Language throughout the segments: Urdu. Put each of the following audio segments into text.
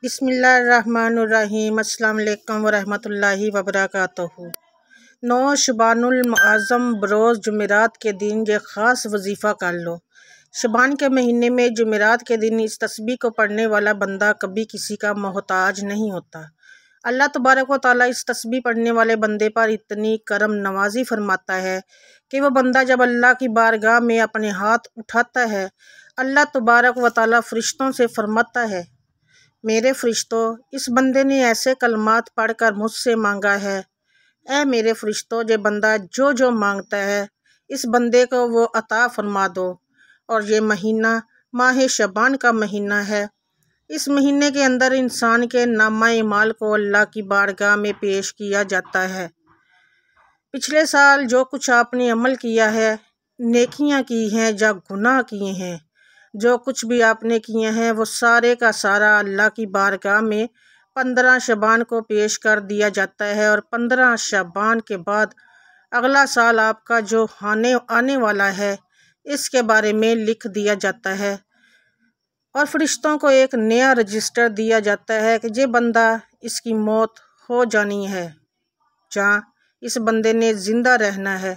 بسم اللہ الرحمن الرحیم۔ السلام علیکم ورحمۃ اللہ وبرکاتہ۔ 9 شعبان المعظم بروز جمعرات کے دن یہ خاص وظیفہ کر لو۔ شعبان کے مہینے میں جمعرات کے دن اس تسبیح کو پڑھنے والا بندہ کبھی کسی کا محتاج نہیں ہوتا۔ اللہ تبارک و تعالیٰ اس تسبیح پڑھنے والے بندے پر اتنی کرم نوازی فرماتا ہے کہ وہ بندہ جب اللہ کی بارگاہ میں اپنے ہاتھ اٹھاتا ہے، اللہ تبارک و تعالیٰ فرشتوں سے فرماتا ہے، میرے فرشتوں، اس بندے نے ایسے کلمات پڑھ کر مجھ سے مانگا ہے، اے میرے فرشتوں، یہ بندہ جو مانگتا ہے اس بندے کو وہ عطا فرما دو۔ اور یہ مہینہ ماہ شعبان کا مہینہ ہے۔ اس مہینے کے اندر انسان کے نامہ اعمال کو اللہ کی بارگاہ میں پیش کیا جاتا ہے۔ پچھلے سال جو کچھ آپ نے عمل کیا ہے، نیکیاں کی ہیں یا گناہ کیے ہیں، جو کچھ بھی آپ نے کیے ہیں وہ سارے کا سارا اللہ کی بارگاہ میں 15 شعبان کو پیش کر دیا جاتا ہے، اور 15 شعبان کے بعد اگلا سال آپ کا جو آنے والا ہے اس کے بارے میں لکھ دیا جاتا ہے، اور فرشتوں کو ایک نیا رجسٹر دیا جاتا ہے کہ یہ بندہ اس کی موت ہو جانی ہے، جہاں اس بندے نے زندہ رہنا ہے،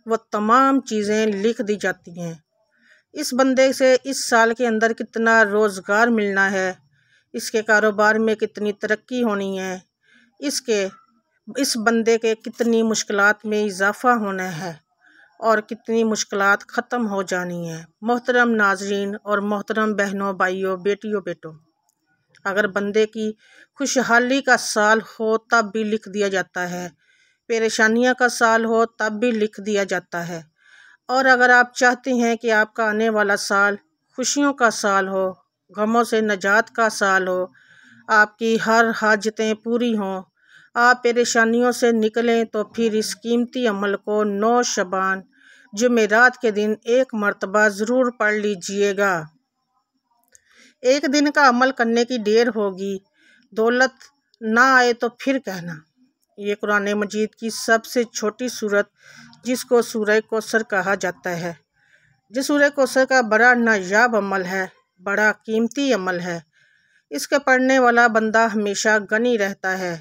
وہ تمام چیزیں لکھ دی جاتی ہیں۔ اس بندے سے اس سال کے اندر کتنا روزگار ملنا ہے، اس کے کاروبار میں کتنی ترقی ہونی ہے، اس بندے کے کتنی مشکلات میں اضافہ ہونا ہے اور کتنی مشکلات ختم ہو جانی ہیں۔ محترم ناظرین اور محترم بہنوں، بھائیوں، بیٹیوں، بیٹوں، اگر بندے کی خوشحالی کا سال ہو تب بھی لکھ دیا جاتا ہے، پریشانیاں کا سال ہو تب بھی لکھ دیا جاتا ہے، اور اگر آپ چاہتے ہیں کہ آپ کا آنے والا سال خوشیوں کا سال ہو، غموں سے نجات کا سال ہو، آپ کی ہر حاجتیں پوری ہوں، آپ پریشانیوں سے نکلیں، تو پھر اس قیمتی عمل کو 9 شعبان جمعرات کے دن ایک مرتبہ ضرور پڑھ لیجئے گا۔ ایک دن کا عمل کرنے کی دیر ہوگی، دولت نہ آئے تو پھر کہنا۔ یہ قرآن مجید کی سب سے چھوٹی سورت، جس کو سورہ کوثر کہا جاتا ہے، جس سورہ کوثر کا بڑا نایاب عمل ہے، بڑا قیمتی عمل ہے۔ اس کے پڑھنے والا بندہ ہمیشہ غنی رہتا ہے،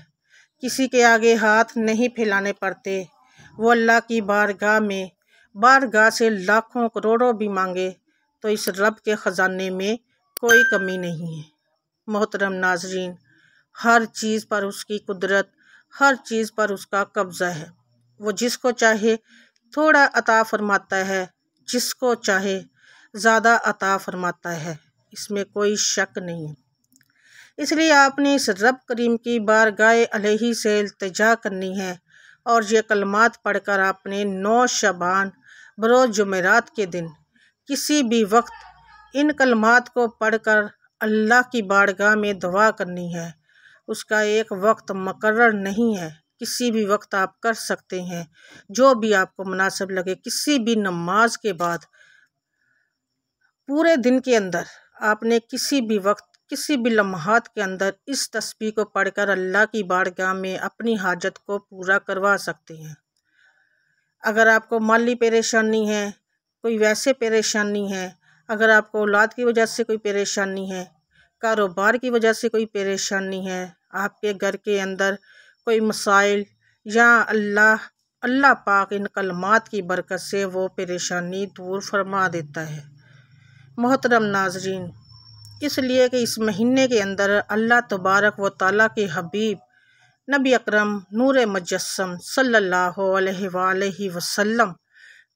کسی کے آگے ہاتھ نہیں پھیلانے پڑتے۔ وہ اللہ کی بارگاہ سے لاکھوں کروڑوں بھی مانگے تو اس رب کے خزانے میں کوئی کمی نہیں ہے۔ محترم ناظرین، ہر چیز پر اس کی قدرت، ہر چیز پر اس کا قبضہ ہے۔ وہ جس کو چاہے تھوڑا عطا فرماتا ہے، جس کو چاہے زیادہ عطا فرماتا ہے، اس میں کوئی شک نہیں ہے۔ اس لیے آپ نے اس رب کریم کی بارگاہ الہی سے التجا کرنی ہے، اور یہ کلمات پڑھ کر آپ نے 9 شعبان بروز جمعرات کے دن کسی بھی وقت ان کلمات کو پڑھ کر اللہ کی بارگاہ میں دعا کرنی ہے۔ اس کا ایک وقت مقرر نہیں ہے، کسی بھی وقت آپ کر سکتے ہیں، جو بھی آپ کو مناسب لگے، کسی بھی نماز کے بعد، پورے دن کے اندر آپ نے کسی بھی وقت، کسی بھی لمحات کے اندر اس تسبیح کو پڑھ کر اللہ کی بارگاہ میں اپنی حاجت کو پورا کروا سکتے ہیں۔ اگر آپ کو مالی پریشانی ہے، کوئی ویسے پریشانی ہے، اگر آپ کو اولاد کی وجہ سے کوئی پریشانی ہے، کاروبار کی وجہ سے کوئی پریشانی ہے، آپ کے گھر کے اندر کوئی مسائل، یا اللہ پاک ان کلمات کی برکت سے وہ پریشانی دور فرما دیتا ہے۔ محترم ناظرین، اس لیے کہ اس مہینے کے اندر اللہ تبارک و تعالیٰ کے حبیب نبی اکرم نور مجسم صلی اللہ علیہ وآلہ وسلم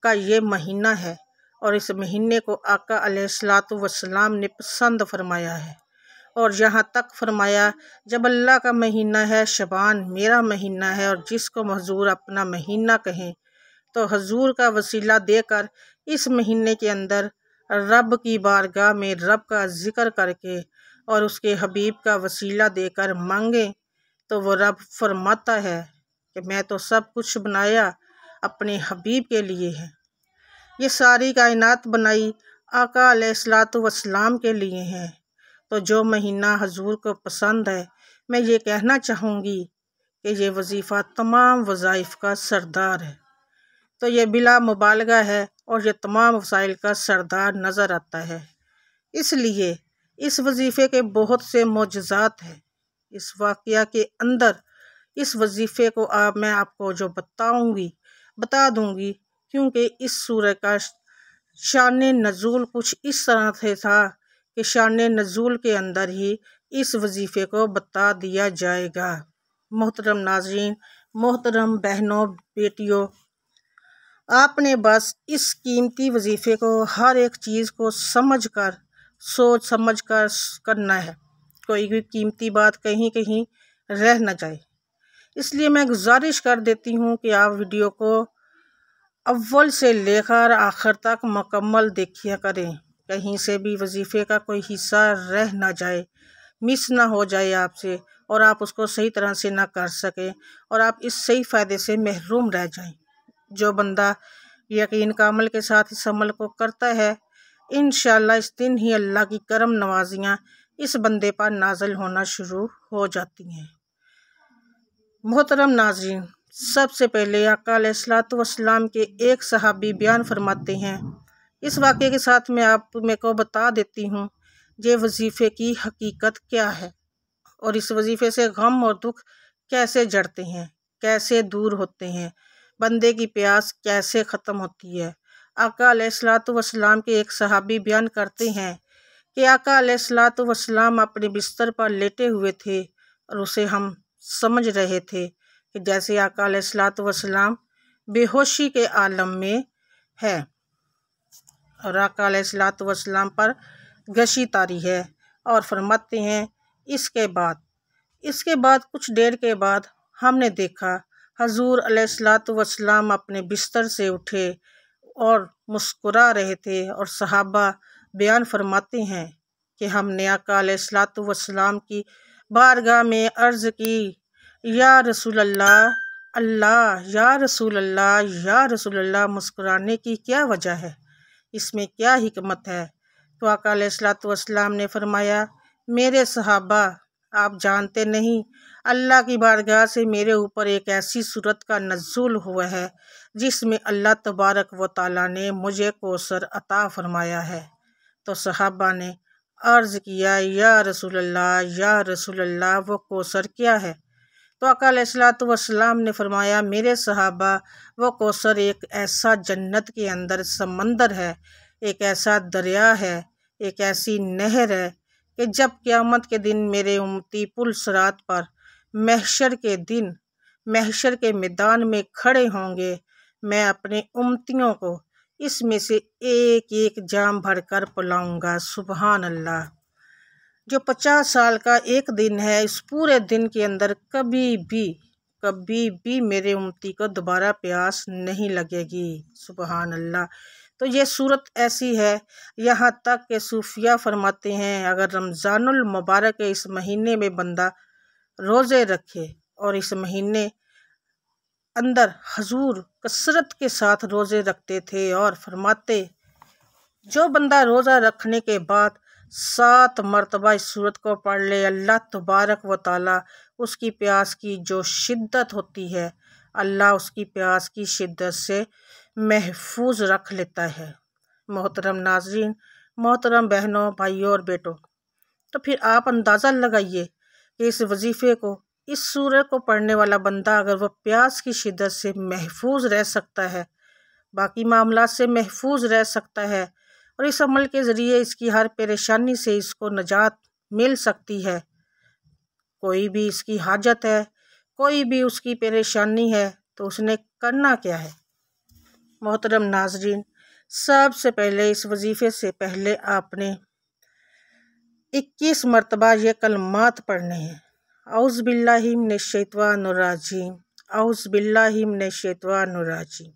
کا یہ مہینہ ہے، اور اس مہینے کو آقا علیہ الصلوۃ والسلام نے پسند فرمایا ہے، اور یہاں تک فرمایا جب اللہ کا مہینہ ہے، شعبان میرا مہینہ ہے، اور جس کو حضور اپنا مہینہ کہیں تو حضور کا وسیلہ دے کر اس مہینے کے اندر رب کی بارگاہ میں رب کا ذکر کر کے اور اس کے حبیب کا وسیلہ دے کر مانگیں، تو وہ رب فرماتا ہے کہ میں تو سب کچھ بنایا اپنے حبیب کے لیے ہے، یہ ساری کائنات بنائی آقا علیہ الصلوۃ والسلام کے لیے ہے، تو جو مہینہ حضور کو پسند ہے، میں یہ کہنا چاہوں گی کہ یہ وظیفہ تمام وظائف کا سردار ہے، تو یہ بلا مبالغہ ہے، اور یہ تمام وسائل کا سردار نظر آتا ہے۔ اس لیے اس وظیفے کے بہت سے معجزات ہیں۔ اس واقعہ کے اندر اس وظیفے کو میں آپ کو جو بتا دوں گی کیونکہ اس سورہ کا شان نزول کچھ اس طرح سے تھا کہ شان نزول کے اندر ہی اس وظیفے کو بتا دیا جائے گا۔ محترم ناظرین، محترم بہنوں، بیٹیوں، آپ نے بس اس قیمتی وظیفے کو ہر ایک چیز کو سمجھ کر سوچ سمجھ کر کرنا ہے، کوئی بھی قیمتی بات کہیں رہ نہ جائے۔ اس لیے میں گزارش کر دیتی ہوں کہ آپ ویڈیو کو اول سے لے کر آخر تک مکمل دیکھیا کریں، کہیں سے بھی وظیفے کا کوئی حصہ رہ نہ جائے، مس نہ ہو جائے آپ سے، اور آپ اس کو صحیح طرح سے نہ کر سکیں اور آپ اس صحیح فائدے سے محروم رہ جائیں۔ جو بندہ یقین کا عمل کے ساتھ اس عمل کو کرتا ہے، انشاءاللہ اس دن ہی اللہ کی کرم نوازیاں اس بندے پر نازل ہونا شروع ہو جاتی ہیں۔ محترم ناظرین، سب سے پہلے آقا علیہ الصلوۃ والسلام کے ایک صحابی بیان فرماتے ہیں۔ اس واقعے کے ساتھ میں آپ کو بتا دیتی ہوں یہ وظیفے کی حقیقت کیا ہے اور اس وظیفے سے غم اور دکھ کیسے جڑتے ہیں، کیسے دور ہوتے ہیں، بندے کی پیاس کیسے ختم ہوتی ہے۔ آقا علیہ الصلوۃ والسلام کے ایک صحابی بیان کرتے ہیں کہ آقا علیہ الصلوۃ والسلام اپنے بستر پر لیٹے ہوئے تھے اور اسے ہم سمجھ رہے تھے کہ جیسے آقا علیہ الصلوۃ والسلام بے ہوشی کے عالم میں ہے اور آقا علیہ الصلوۃ والسلام پر غشی طاری ہے، اور فرماتے ہیں اس کے بعد کچھ دیر کے بعد ہم نے دیکھا حضور علیہ الصلوۃ والسلام اپنے بستر سے اٹھے اور مسکرا رہے تھے، اور صحابہ بیان فرماتے ہیں کہ ہم نے آقا علیہ الصلوۃ والسلام کی بارگاہ میں عرض کی، یا رسول اللہ، یا رسول اللہ، یا رسول اللہ، مسکرانے کی کیا وجہ ہے، اس میں کیا حکمت ہے؟ تو آقا علیہ الصلوۃ والسلام نے فرمایا، میرے صحابہ، آپ جانتے نہیں اللہ کی بارگاہ سے میرے اوپر ایک ایسی صورت کا نزول ہوا ہے جس میں اللہ تبارک و تعالیٰ نے مجھے کوثر عطا فرمایا ہے۔ تو صحابہ نے عرض کیا، یا رسول اللہ، یا رسول اللہ، وہ کوثر کیا ہے؟ تو آقا علیہ الصلوۃ والسلام نے فرمایا، میرے صحابہ، وہ کوثر ایک ایسا جنت کے اندر سمندر ہے، ایک ایسا دریا ہے، ایک ایسی نہر ہے کہ جب قیامت کے دن میرے امتی پل صراط پر محشر کے میدان میں کھڑے ہوں گے، میں اپنے امتیوں کو اس میں سے ایک ایک جام بھر کر پلاؤں گا۔ سبحان اللہ! جو 50 سال کا ایک دن ہے، اس پورے دن کے اندر کبھی بھی میرے امتی کو دوبارہ پیاس نہیں لگے گی۔ سبحان اللہ! تو یہ صورت ایسی ہے، یہاں تک کہ صوفیہ فرماتے ہیں اگر رمضان المبارک کے اس مہینے میں بندہ روزے رکھے، اور اس مہینے اندر حضور کثرت کے ساتھ روزے رکھتے تھے اور فرماتے جو بندہ روزہ رکھنے کے بعد 7 مرتبہ اس سورت کو پڑھ لے، اللہ تبارک و تعالیٰ اس کی پیاس کی جو شدت ہوتی ہے، اللہ اس کی پیاس کی شدت سے محفوظ رکھ لیتا ہے۔ محترم ناظرین، محترم بہنوں، بھائیوں اور بیٹوں، تو پھر آپ اندازہ لگائیے کہ اس وظیفے کو، اس سورہ کو پڑھنے والا بندہ اگر وہ پیاس کی شدت سے محفوظ رہ سکتا ہے، باقی معاملات سے محفوظ رہ سکتا ہے، اور اس عمل کے ذریعے اس کی ہر پریشانی سے اس کو نجات مل سکتی ہے، کوئی بھی اس کی حاجت ہے، کوئی بھی اس کی پریشانی ہے، تو اس نے کرنا کیا ہے؟ محترم ناظرین، سب سے پہلے اس وظیفے سے پہلے آپ نے 21 مرتبہ یہ کلمات پڑھنے ہیں، اعوذ باللہ من الشیطان الرجیم، اعوذ باللہ من الشیطان الرجیم۔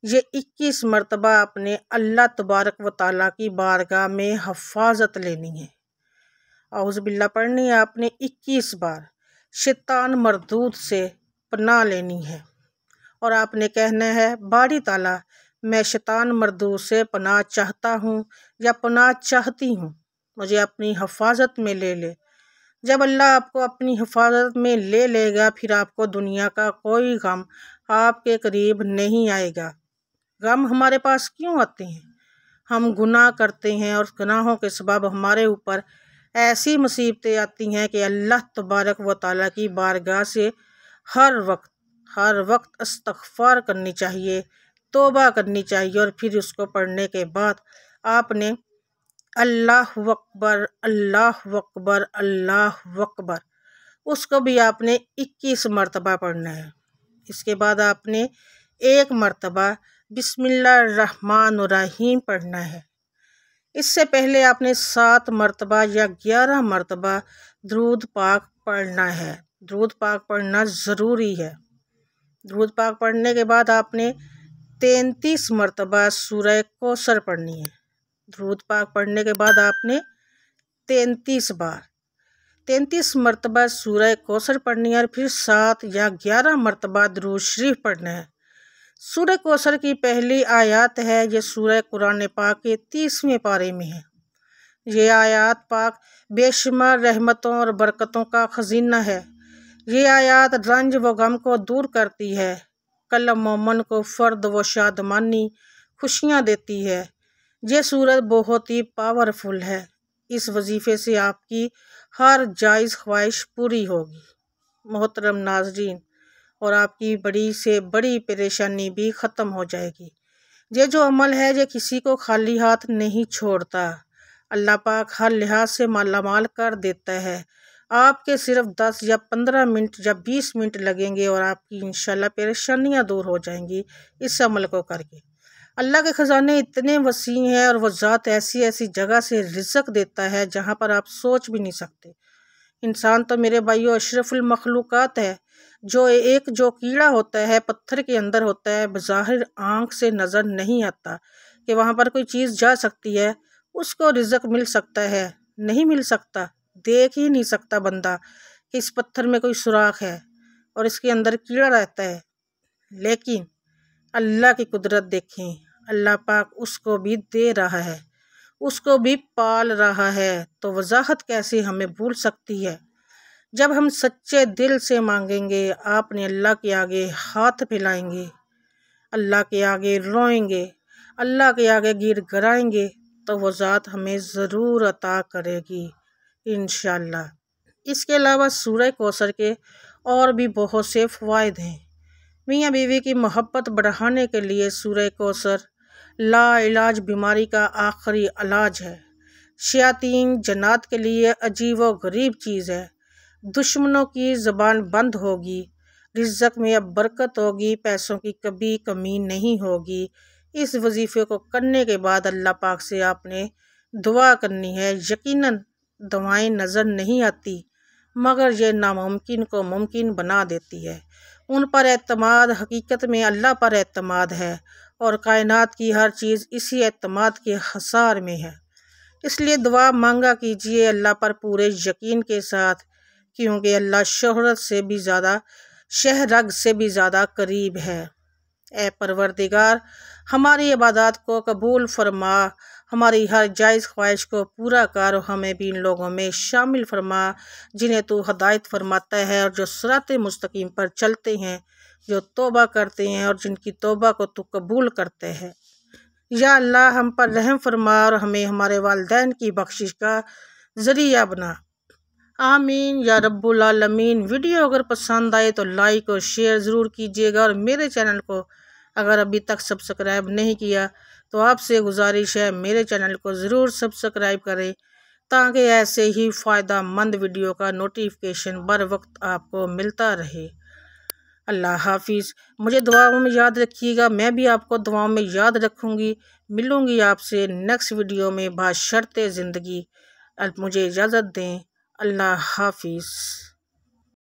یہ 21 مرتبہ اپنے اللہ تبارک و تعالیٰ کی بارگاہ میں حفاظت لینی ہے۔ اعوذ باللہ پڑھنی ہے آپ نے 21 بار، شیطان مردود سے پناہ لینی ہے، اور آپ نے کہنا ہے، باری تعالیٰ میں شیطان مردود سے پناہ چاہتا ہوں یا پناہ چاہتی ہوں، مجھے اپنی حفاظت میں لے لے۔ جب اللہ آپ کو اپنی حفاظت میں لے لے گا، پھر آپ کو دنیا کا کوئی غم آپ کے قریب نہیں آئے گا۔ غم ہمارے پاس کیوں آتے ہیں؟ ہم گناہ کرتے ہیں اور گناہوں کے سبب ہمارے اوپر ایسی مصیبتیں آتی ہیں کہ اللہ تبارک و تعالیٰ کی بارگاہ سے ہر وقت استغفار کرنی چاہیے، توبہ کرنی چاہیے، اور پھر اس کو پڑھنے کے بعد آپ نے اللہ اکبر اللہ اکبر اللہ اکبر، اس کو بھی آپ نے 21 مرتبہ پڑھنا ہے۔ اس کے بعد آپ نے 1 مرتبہ بسم اللہ الرحمن الرحیم پڑھنا ہے۔ اس سے پہلے آپ نے 7 مرتبہ یا 11 مرتبہ درود پاک پڑھنا ہے۔ درود پاک پڑھنا ضروری ہے۔ درود پاک پڑھنے کے بعد آپ نے 33 مرتبہ سورہ کوثر پڑھنی ہے۔ درود پاک پڑھنے کے بعد آپ نے 33 مرتبہ سورہ کوثر پڑھنی ہے، اور پھر 7 یا 11 مرتبہ درود شریف پڑھنا ہے۔ سورہ کوثر کی پہلی آیات ہے، یہ سورہ قرآن پاک کے 30ویں پارے میں ہے۔ یہ آیات پاک بے شمار رحمتوں اور برکتوں کا خزینہ ہے۔ یہ آیات رنج و غم کو دور کرتی ہے، قلب مومن کو فرد و شادمانی خوشیاں دیتی ہے۔ یہ سورت بہت ہی پاورفل ہے۔ اس وظیفے سے آپ کی ہر جائز خواہش پوری ہوگی محترم ناظرین، اور آپ کی بڑی سے بڑی پریشانی بھی ختم ہو جائے گی۔ یہ جو عمل ہے یہ کسی کو خالی ہاتھ نہیں چھوڑتا، اللہ پاک ہر لحاظ سے مالا مال کر دیتا ہے۔ آپ کے صرف 10 یا 15 منٹ یا 20 منٹ لگیں گے اور آپ کی انشاءاللہ پریشانیاں دور ہو جائیں گی اس عمل کو کر کے۔ اللہ کے خزانے اتنے وسیع ہیں، اور وہ ذات ایسی ایسی جگہ سے رزق دیتا ہے جہاں پر آپ سوچ بھی نہیں سکتے۔ انسان تو میرے بھائیو اشرف المخلوقات ہے۔ جو کیڑا ہوتا ہے پتھر کے اندر ہوتا ہے، بظاہر آنکھ سے نظر نہیں آتا کہ وہاں پر کوئی چیز جا سکتی ہے، اس کو رزق مل سکتا ہے، نہیں مل سکتا، دیکھ ہی نہیں سکتا بندہ کہ اس پتھر میں کوئی سوراخ ہے اور اس کے اندر کیڑا رہتا ہے۔ لیکن اللہ کی قدرت دیکھیں، اللہ پاک اس کو بھی دے رہا ہے، اس کو بھی پال رہا ہے، تو وضاحت کیسے ہمیں بھول سکتی ہے؟ جب ہم سچے دل سے مانگیں گے، آپ نے اللہ کے آگے ہاتھ پھیلائیں گے، اللہ کے آگے روئیں گے، اللہ کے آگے گڑ گڑائیں گے، تو وہ ذات ہمیں ضرور عطا کرے گی انشاءاللہ۔ اس کے علاوہ سورہ کوثر کے اور بھی بہت سے فوائد ہیں۔ میاں بیوی کی محبت بڑھانے کے لیے سورہ کوثر لا علاج بیماری کا آخری علاج ہے۔ شیاطین جنات کے لیے عجیب و غریب چیز ہے۔ دشمنوں کی زبان بند ہوگی، رزق میں اب برکت ہوگی، پیسوں کی کبھی کمی نہیں ہوگی۔ اس وظیفے کو کرنے کے بعد اللہ پاک سے آپ نے دعا کرنی ہے۔ یقیناً دعائیں نظر نہیں آتی، مگر یہ ناممکن کو ممکن بنا دیتی ہے۔ ان پر اعتماد حقیقت میں اللہ پر اعتماد ہے، اور کائنات کی ہر چیز اسی اعتماد کے حصار میں ہے۔ اس لیے دعا مانگا کیجئے اللہ پر پورے یقین کے ساتھ، کیونکہ اللہ شہرت سے بھی زیادہ، شہرگ سے بھی زیادہ قریب ہے۔ اے پروردگار، ہماری عبادات کو قبول فرما، ہماری ہر جائز خواہش کو پورا کر، ہمیں بھی ان لوگوں میں شامل فرما جنہیں تو ہدایت فرماتا ہے، اور جو صراط مستقیم پر چلتے ہیں، جو توبہ کرتے ہیں اور جن کی توبہ کو تو قبول کرتے ہیں۔ یا اللہ ہم پر رحم فرما اور ہمیں ہمارے والدین کی بخشش کا ذریعہ بنا، آمین یا رب العالمین۔ ویڈیو اگر پسند آئے تو لائک اور شیئر ضرور کیجیے گا، اور میرے چینل کو اگر ابھی تک سبسکرائب نہیں کیا تو آپ سے گزارش ہے میرے چینل کو ضرور سبسکرائب کریں، تاکہ ایسے ہی فائدہ مند ویڈیو کا نوٹیفیکیشن بر وقت آپ کو ملتا رہے۔ اللہ حافظ۔ مجھے دعاؤں میں یاد رکھیے گا، میں بھی آپ کو دعاؤں میں یاد رکھوں گی۔ ملوں گی آپ سے نیکسٹ ویڈیو میں بشرط زندگی۔ مجھے اجازت دیں۔ اللہ حافظ۔